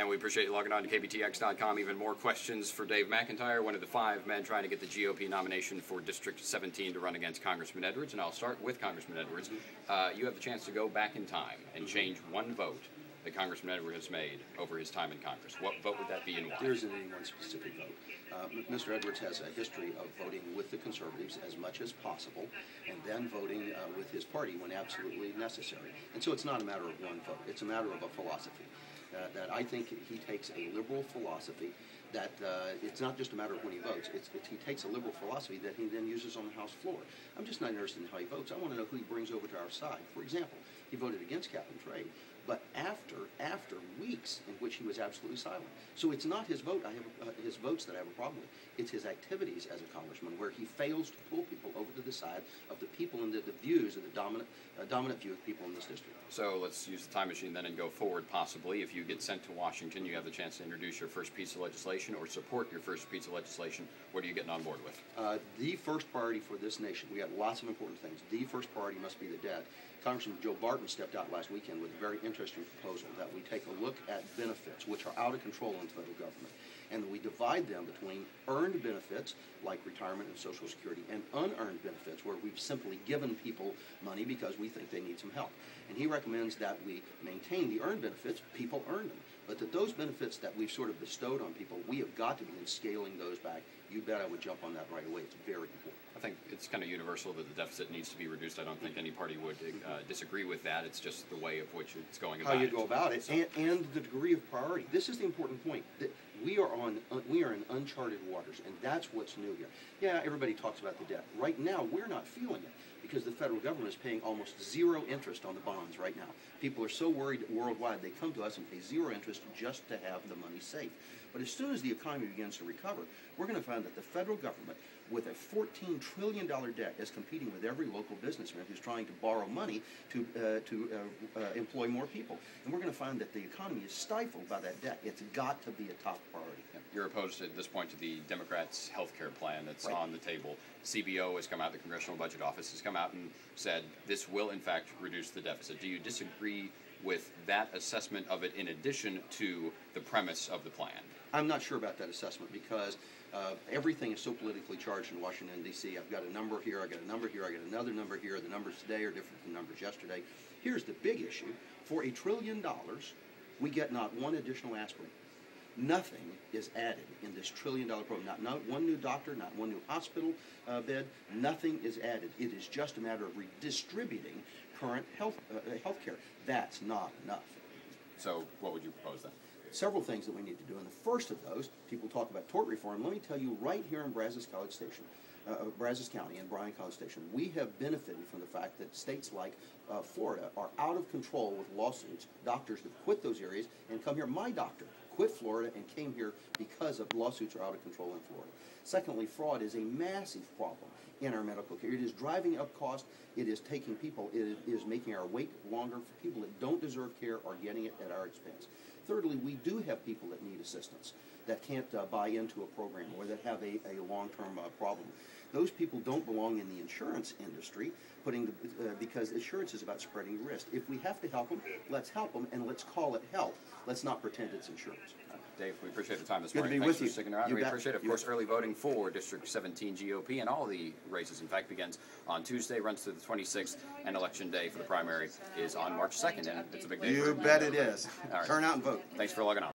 And we appreciate you logging on to KBTX.com. Even more questions for Dave McIntyre, one of the 5 men trying to get the GOP nomination for District 17 to run against Congressman Edwards. And I'll start with Congressman Edwards. You have the chance to go back in time and change one vote that Congressman Edwards has made over his time in Congress. What vote would that be and why? There isn't any one specific vote. Mr. Edwards has a history of voting with the conservatives as much as possible and then voting with his party when absolutely necessary. And so it's not a matter of one vote. It's a matter of a philosophy. That I think he takes a liberal philosophy that it's not just a matter of when he votes. He takes a liberal philosophy that he then uses on the House floor. I'm just not interested in how he votes. I want to know who he brings over to our side. For example, he voted against cap and trade, but after weeks in which he was absolutely silent. So it's not his vote. His votes that I have a problem with. It's his activities as a congressman, where he fails to pull people over to the side of the people and the views of the dominant view of people in this district. So let's use the time machine then and go forward. Possibly, if you get sent to Washington, you have the chance to introduce your first piece of legislation or support your first piece of legislation. What are you getting on board with? The first priority for this nation. We got lots of important things. The first priority must be the debt. Congressman Joe Barton stepped out last weekend with a very interesting proposal that we take a look at benefits, which are out of control in the federal government, and we divide them between earned benefits, like retirement and Social Security, and unearned benefits, where we've simply given people money because we think they need some help. And he recommends that we maintain the earned benefits. People earn them. But that those benefits that we've sort of bestowed on people, we have got to begin scaling those back. You bet I would jump on that right away. It's very important. I think it's kind of universal that the deficit needs to be reduced. I don't think any party would disagree with that. It's just the way of which it's going about it. How you go about it, and the degree of priority. This is the important point. That we are in uncharted waters, and that's what's new here. Yeah, everybody talks about the debt. Right now, we're not feeling it because the federal government is paying almost zero interest on the bonds right now. People are so worried worldwide, they come to us and pay zero interest just to have the money safe. But as soon as the economy begins to recover, we're going to find that the federal government, with a $14 trillion debt, is competing with every local businessman who's trying to borrow money to employ more people. And we're going to find that the economy is stifled by that debt. It's got to be a top priority. You're opposed at this point to the Democrats' health care plan that's on the table. CBO has come out, the Congressional Budget Office has come out and said this will in fact reduce the deficit. Do you disagree with that assessment of it in addition to the premise of the plan? I'm not sure about that assessment because everything is so politically charged in Washington, D.C. I've got a number here, I got a number here, I got another number here. The numbers today are different from the numbers yesterday. Here's the big issue. For $1 trillion, we get not one additional aspirin. Nothing is added in this $1 trillion program. Not one new doctor, not one new hospital bed. Nothing is added. It is just a matter of redistributing current health care. That's not enough. So what would you propose then? Several things that we need to do. And the first of those, people talk about tort reform. Let me tell you, right here in Brazos County and Bryan College Station, we have benefited from the fact that states like Florida are out of control with lawsuits. Doctors have quit those areas and come here. My doctor quit Florida and came here because of lawsuits are out of control in Florida. Secondly, fraud is a massive problem in our medical care. It is driving up cost. It is taking people, it is making our wait longer for people that don't deserve care are getting it at our expense. Thirdly, we do have people that need assistance, that can't buy into a program or that have a long-term problem. Those people don't belong in the insurance industry, because insurance is about spreading risk. If we have to help them, let's help them, and let's call it help. Let's not pretend it's insurance. Dave, we appreciate the time this Good morning. to be Thanks with for sticking around. You We bet. appreciate it. Of course, early voting for District 17 GOP and all the races, in fact, begins on Tuesday, runs through the 26th, and Election Day for the primary is on March 2nd, and it's a big day. You bet it is. All right. Turn out and vote. Thanks for logging on.